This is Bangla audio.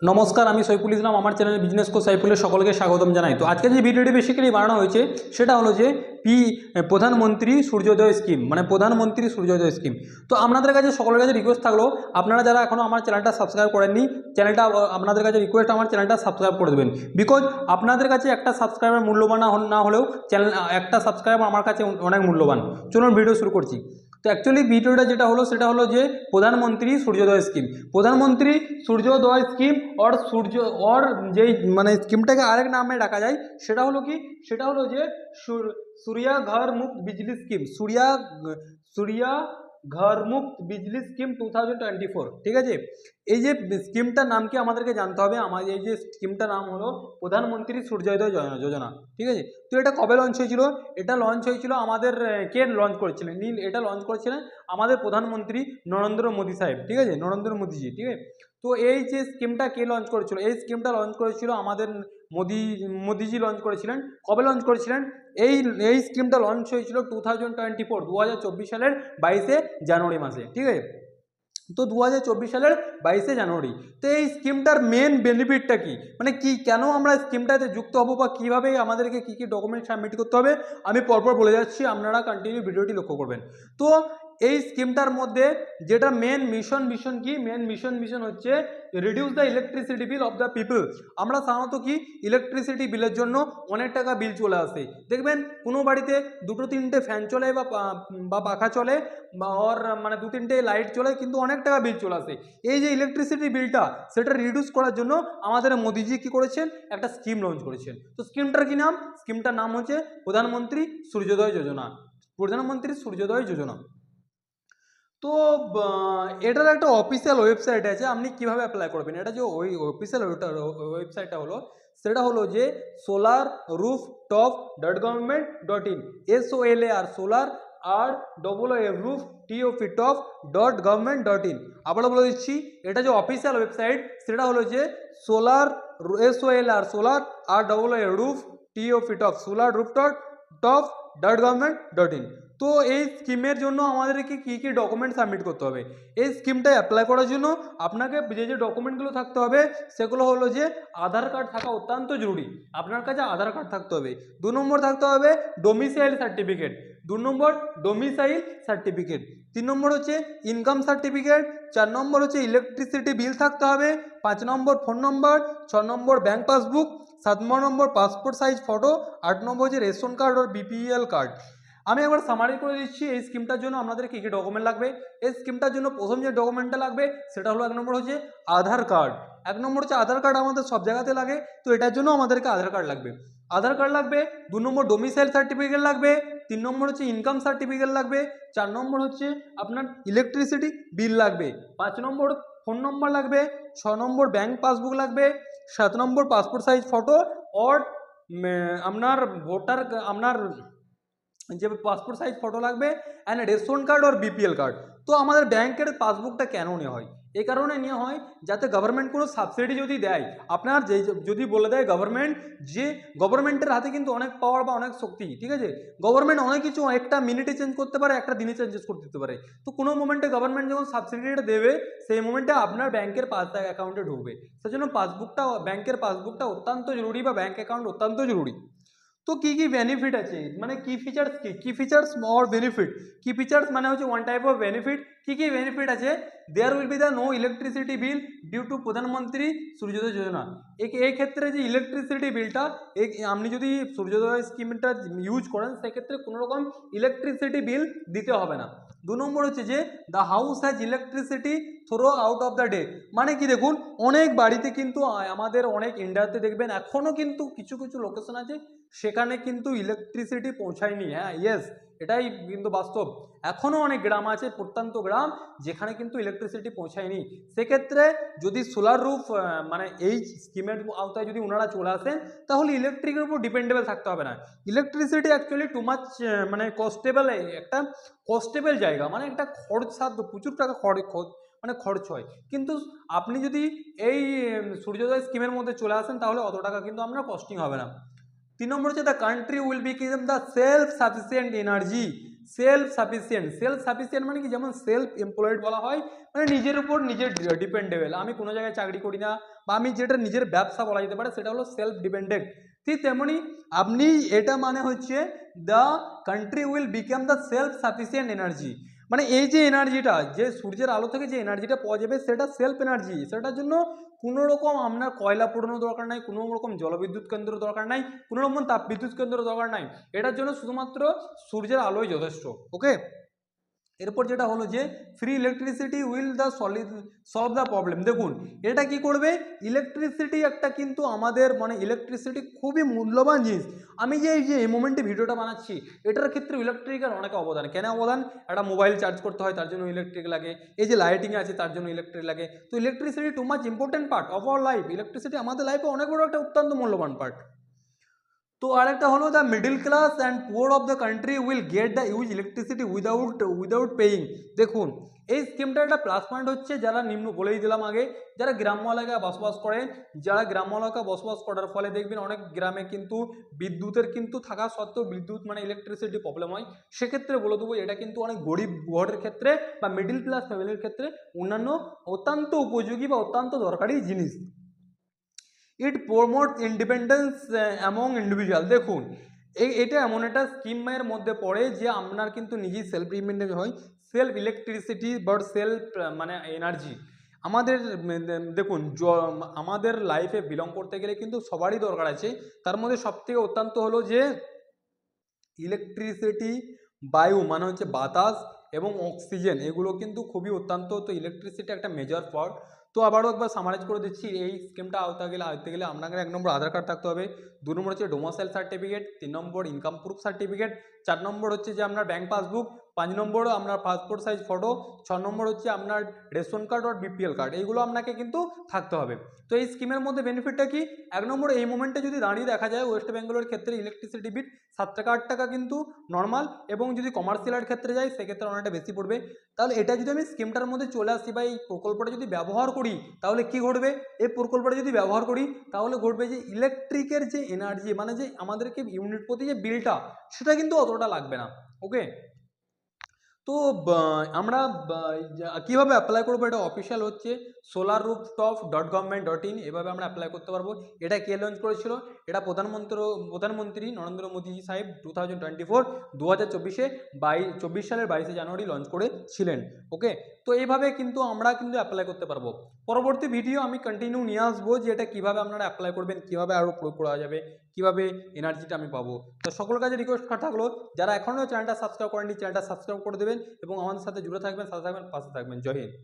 নমস্কার, আমি সৈফুল ইসলাম। আমার চ্যানেল বিজনেস কো সাইফুলের সকলকে স্বাগতম জানাই। তো আজকে যে ভিডিওটি বেসিক্যালি বানানো হয়েছে সেটা হলো যে প্রধানমন্ত্রী সূর্যোদয় স্কিম, মানে প্রধানমন্ত্রী সূর্যোদয় স্কিম। তো আপনাদের কাছে সকলের কাছে রিকোয়েস্ট থাকলো, আপনারা যারা এখনও আমার চ্যানেলটা সাবস্ক্রাইব করেননি, চ্যানেলটা আপনাদের কাছে রিকোয়েস্ট আমার চ্যানেলটা সাবস্ক্রাইব করে দেবেন। বিকজ আপনাদের কাছে একটা সাবস্ক্রাইবার মূল্যবান না হলেও চ্যানেল একটা সাবস্ক্রাইবার আমার কাছে অনেক মূল্যবান। চলুন ভিডিও শুরু করছি। তো অ্যাকচুয়ালি ভিডিওটা যেটা হলো সেটা হলো যে প্রধানমন্ত্রী সূর্যোদয় স্কিম। প্রধানমন্ত্রী সূর্যোদয় স্কিম অর যেই মানে স্কিমটাকে আরেক নামে ডাকা যায় সেটা হলো কি, সেটা হলো যে सूर्या घर मुफ्त बिजली स्कीम, सूर्या घर मुफ्त बिजली स्कीम 2024। ঠিক আছে, এই যে স্কিমটার নাম কি আমাদেরকে জানতে হবে। আমাদের এই যে স্কিমটার নাম হলো প্রধানমন্ত্রী সূর্যোদয় যোজনা। ঠিক আছে, তো এটা কবে লঞ্চ হয়েছিল? এটা লঞ্চ হয়েছিল আমাদের কে লঞ্চ করেছিলেন? এটা লঞ্চ করেছিলেন আমাদের প্রধানমন্ত্রী নরেন্দ্র মোদী সাহেব। ঠিক আছে, নরেন্দ্র মোদীজি। ঠিক আছে, তো এই যে স্কিমটা কে লঞ্চ করেছিল? এই স্কিমটা লঞ্চ করেছিল আমাদের মোদিজি লঞ্চ করেছিলেন। কবে লঞ্চ করেছিলেন? এই এই স্কিমটা লঞ্চ হয়েছিল 2024 সালের 22শে জানুয়ারি মাসে। ঠিক আছে, তো 2024 সালের 22শে জানুয়ারি। তো এই স্কিমটার মেন বেনিফিটটা কি, মানে কি, কেন আমরা স্কিমটাতে যুক্ত হব বা কীভাবে আমাদেরকে কী কী ডকুমেন্ট সাবমিট করতে হবে আমি পরপর বলে যাচ্ছি, আপনারা কন্টিনিউ ভিডিওটি লক্ষ্য করবেন। তো এই স্কিমটার মধ্যে যেটা মেন মিশন কি, মেন মিশন হচ্ছে reduce the electricity bill of the people. আমরা সাধারণত কি ইলেকট্রিসিটি বিলের জন্য অনেক টাকা বিল চলে আসে। দেখবেন কোনো বাড়িতে দুটো তিনটে ফ্যান চলে বা পাখা চলে বা ওর মানে দু তিনটে লাইট চলে, কিন্তু অনেক টাকা বিল চলে আসে। এই যে ইলেকট্রিসিটি বিলটা সেটা রিডিউস করার জন্য আমাদের মোদিজি কি করেছেন, একটা স্কিম লঞ্চ করেছেন। তো স্কিমটার কি নাম? স্কিমটার নাম হচ্ছে প্রধানমন্ত্রী সূর্যোদয় যোজনা। প্রধানমন্ত্রী সূর্যোদয় যোজনা। তো এটার একটা অফিসিয়াল ওয়েবসাইট আছে, আপনি কিভাবে অ্যাপ্লাই করবেন। এটা যে ওই অফিসিয়াল ওয়েবসাইটটা হলো সেটা হলো যে solarrooftop.government.in, SOLAR rooftop.government.in। আবারও বলে দিচ্ছি, এটা যে অফিসিয়াল ওয়েবসাইট সেটা হলো যে solar.rooftop.government.in। তো এই স্কিমের জন্য আমাদেরকে কী কী ডকুমেন্ট সাবমিট করতে হবে? এই স্কিমটা অ্যাপ্লাই করার জন্য আপনাকে যে ডকুমেন্টগুলো থাকতে হবে সেগুলো হলো যে আধার কার্ড থাকা অত্যন্ত জরুরি। আপনার কাছে আধার কার্ড থাকতে হবে। 2 নম্বর থাকতে হবে ডোমিসাইল সার্টিফিকেট। 2 নম্বর ডোমিসাইল সার্টিফিকেট। 3 নম্বর হচ্ছে ইনকাম সার্টিফিকেট। 4 নম্বর হচ্ছে ইলেকট্রিসিটি বিল থাকতে হবে। 5 number phone number. 6 number bank passbook. 7 number passport size photo. 8 number হচ্ছে রেশন কার্ড ও বিপিএল কার্ড। আমি একবার সামারি করে দিচ্ছি এই স্কিমটার জন্য আপনাদের কী কী ডকুমেন্ট লাগবে। এই স্কিমটার জন্য প্রথম যে ডকুমেন্টটা লাগবে সেটা হলো 1 নম্বর হচ্ছে আধার কার্ড। 1 নম্বর হচ্ছে আধার কার্ড আমাদের সব জায়গাতে লাগে, তো এটার জন্য আমাদেরকে আধার কার্ড লাগবে। আধার কার্ড লাগবে। 2 নম্বর ডোমিসাইল সার্টিফিকেট লাগবে। 3 নম্বর হচ্ছে ইনকাম সার্টিফিকেট লাগবে। 4 নম্বর হচ্ছে আপনার ইলেকট্রিসিটি বিল লাগবে। 5 নম্বর ফোন নম্বর লাগবে। 6 নম্বর ব্যাঙ্ক পাসবুক লাগবে। 7 নম্বর পাসপোর্ট সাইজ ফটো और আপনার আপনার যে পাসপোর্ট সাইজ ফটো লাগবে অ্যান্ড রেশন কার্ড আর বিপিএল কার্ড। তো আমাদের ব্যাংকের পাসবুকটা কেন নেওয়া হয়? এই কারণে নেওয়া হয় যাতে গভর্নমেন্ট কোনো সাবসিডি যদি দেয়, আপনার যদি বলে দেয় গভর্নমেন্ট, যে গভর্নমেন্টের হাতে কিন্তু অনেক পাওয়ার বা অনেক শক্তি। ঠিক আছে, গভর্নমেন্ট অনেক কিছু একটা মিনিটে চেঞ্জ করতে পারে, একটা দিনে চেঞ্জ করে দিতে পারে। তো কোনো মোমেন্টে গভর্নমেন্ট যখন সাবসিডিটা দেবে সেই মোমেন্টে আপনার ব্যাংকের অ্যাকাউন্টে ঢুকবে। সেজন্য ব্যাংকের পাসবুকটা অত্যন্ত জরুরি বা ব্যাংক অ্যাকাউন্ট অত্যন্ত জরুরি। তো কি কি বেনিফিট আছে, মানে কি ফিচার্স, কি ফিচার্স অর বেনিফিট। কি ফিচার্স মানে হচ্ছে ওয়ান টাইপ অফ বেনিফিট। কি কি বেনিফিট আছে? There will be the no electricity bill due to Pradhanmantri Suryodaya যোজনা। এই ক্ষেত্রে যে ইলেকট্রিসিটি বিলটা, আপনি যদি সূর্যোদয় স্কিমটা ইউজ করেন সেক্ষেত্রে কোনো রকম ইলেকট্রিসিটি বিল দিতে হবে না। 2 নম্বর হচ্ছে যে the house has electricity throughout of the day. মানে কি, দেখুন অনেক বাড়িতে কিন্তু আমাদের অনেক ইন্ডিয়াতে দেখবেন এখনও কিন্তু কিছু কিছু লোকেশন আছে সেখানে কিন্তু ইলেকট্রিসিটি পৌঁছায়নি। হ্যাঁ, ইয়েস, এটাই কিন্তু বাস্তব। এখনও অনেক গ্রাম আছে, প্রত্যন্ত গ্রাম, যেখানে কিন্তু ইলেকট্রিসিটি পৌঁছায়নি। সেক্ষেত্রে যদি সোলার রুফ মানে এই স্কিমের আওতায় যদি ওনারা চলে আসেন তাহলে ইলেকট্রিকের উপর ডিপেন্ডেবল থাকতে হবে না। ইলেকট্রিসিটি অ্যাকচুয়ালি টু মাচ মানে কস্টেবল জায়গা, মানে একটা খরচসাধ্য, প্রচুর টাকা খরচ হয়। কিন্তু আপনি যদি এই সূর্যোদয় স্কিমের মধ্যে চলে আসেন তাহলে অত টাকা কিন্তু আপনার কস্টিং হবে না। 3 নম্বর হচ্ছে the country will become the self sufficient energy. Self sufficient মানে কি, যেমন সেলফ এমপ্লয়েড বলা হয়, মানে নিজের উপর নিজের ডিপেন্ডেবল, আমি কোনো জায়গায় চাকরি করি না, বা আমি যেটা নিজের ব্যবসা বলা যেতে পারে সেটা হলো সেলফ ডিপেন্ডেন্ট। ঠিক তেমনি আপনি এটা মানে হচ্ছে the country will become the self sufficient energy, মানে এই যে এনার্জিটা, যে সূর্যের আলো থেকে যে এনার্জিটা পাওয়া যাবে সেটা সেলফ এনার্জি, সেটার জন্য কোনো রকম আপনার কয়লা পোড়ানোর দরকার নাই, কোনো রকম জলবিদ্যুৎ কেন্দ্র দরকার নাই, কোনো রকম তাপবিদ্যুৎ কেন্দ্র দরকার নাই, এটার জন্য শুধুমাত্র সূর্যের আলোই যথেষ্ট। ওকে, এরপর যেটা হলো যে free electricity will the solve the problem. দেখুন এটা কি করবে, ইলেকট্রিসিটি একটা কিন্তু আমাদের মানে ইলেকট্রিসিটি খুবই মূল্যবান জিনিস। আমি যে এই মোমেন্টে ভিডিওটা বানাচ্ছি এটার ক্ষেত্রে ইলেকট্রিকের অনেক অবদান। কেন অবদান? একটা মোবাইল চার্জ করতে হয় তার জন্য ইলেকট্রিক লাগে, এই যে লাইটিং আছে তার জন্য ইলেকট্রিক লাগে। তো electricity too much important part of our life, electricity আমাদের লাইফে অনেক বড় একটা অত্যন্ত মূল্যবান পার্ট। তো আরেকটা হলো the middle class and poor of the country will get the use electricity without paying. দেখুন এই স্কিমটার একটা প্লাস পয়েন্ট হচ্ছে, যারা নিম্ন বলেই দিলাম আগে, যারা গ্রাম্য এলাকায় বসবাস করেন, যারা গ্রাম্য এলাকায় বসবাস করার ফলে দেখবেন অনেক গ্রামে কিন্তু বিদ্যুতের কিন্তু থাকা সত্ত্বেও বিদ্যুৎ মানে ইলেকট্রিসিটি প্রবলেম হয়, সেক্ষেত্রে বলে দেবো এটা কিন্তু অনেক গরিব ঘরের ক্ষেত্রে বা মিডিল ক্লাস ফ্যামিলির ক্ষেত্রে অন্যান্য অত্যন্ত উপযোগী বা অত্যন্ত দরকারি জিনিস। ইট প্রমোট ইন্ডিপেন্ডেন্স অ্যামং ইন্ডিভিজুয়াল। দেখুন এটা এমন একটা স্কিমের মধ্যে পড়ে যে আপনার কিন্তু নিজেই সেলফ ডিপেন্ডেন্ট হয়, সেলফ ইলেকট্রিসিটি বা সেলফ মানে এনার্জি আমাদের দেখুন আমাদের লাইফে বিলং করতে গেলে কিন্তু সবারই দরকার আছে, তার মধ্যে সবথেকে অত্যন্ত হলো যে ইলেকট্রিসিটি, বায়ু মানে হচ্ছে বাতাস এবং অক্সিজেন, এগুলো কিন্তু খুবই অত্যন্ত। তো ইলেকট্রিসিটি একটা মেজর পার্ট। তো আবারও একবার সামারাইজ করে দিচ্ছি, এই স্কিমটা আওতাতে গেলে আপনাকে 1 নম্বর আধার কার্ড থাকতে হবে, 2 নম্বর হচ্ছে ডোমিসাইল সার্টিফিকেট, 3 নম্বর ইনকাম প্রুফ সার্টিফিকেট, 4 নম্বর হচ্ছে যে আপনার ব্যাংক পাসবুক, 5 নম্বর আপনার পাসপোর্ট সাইজ ফটো, 6 নম্বর হচ্ছে আপনার রেশন কার্ড আর বিপিএল কার্ড, এইগুলো আপনাকে কিন্তু থাকতে হবে। তো এই স্কিমের মধ্যে বেনিফিটটা কি? 1 নম্বর এই মোমেন্টে যদি দাঁড়িয়ে দেখা যায় ওয়েস্ট বেঙ্গলের ক্ষেত্রে ইলেকট্রিসিটি বিল 7 টাকা 8 টাকা কিন্তু নর্মাল, এবং যদি কমার্শিয়ালের ক্ষেত্রে যাই সেক্ষেত্রে অনেকটা বেশি পড়বে। তাহলে এটা যদি আমি স্কিমটার মধ্যে চলে আসি বা এই প্রকল্পটা যদি ব্যবহার করি তাহলে কি ঘটবে? এই প্রকল্পটা যদি ব্যবহার করি তাহলে ঘটবে যে ইলেকট্রিকের যে এনার্জি মানে যে আমাদেরকে ইউনিট প্রতি যে বিলটা সেটা কিন্তু অতটা লাগবে না। ওকে, তো আমরা কিভাবে অ্যাপ্লাই করবো? এটা অফিসিয়াল হচ্ছে solarrooftop.government.in, এভাবে আমরা অ্যাপ্লাই করতে পারবো। এটা কে লঞ্চ করেছিল? এটা প্রধানমন্ত্রী নরেন্দ্র মোদীজি সাহেব 2024 24 সালের 22শে জানুয়ারি লঞ্চ করেছিলেন। ওকে, তো এইভাবে কিন্তু আমরা কিন্তু অ্যাপ্লাই করতে পারবো। পরবর্তী ভিডিও আমি কন্টিনিউ নিয়ে আসবো যে এটা কীভাবে আপনারা অ্যাপ্লাই করবেন, কীভাবে আরও প্রয়োগ করা যাবে, কীভাবে এনার্জিটা আমি পাবো। তো সকল কাছে রিকোয়েস্ট থাকলো যারা এখনও চ্যানেলটা সাবস্ক্রাইব করেননি চ্যানেলটা সাবস্ক্রাইব করে দেবেন এবং আমাদের সাথে জুড়ে থাকবেন, সাথে থাকবেন, পাশে থাকবেন। জয় হিন্দ।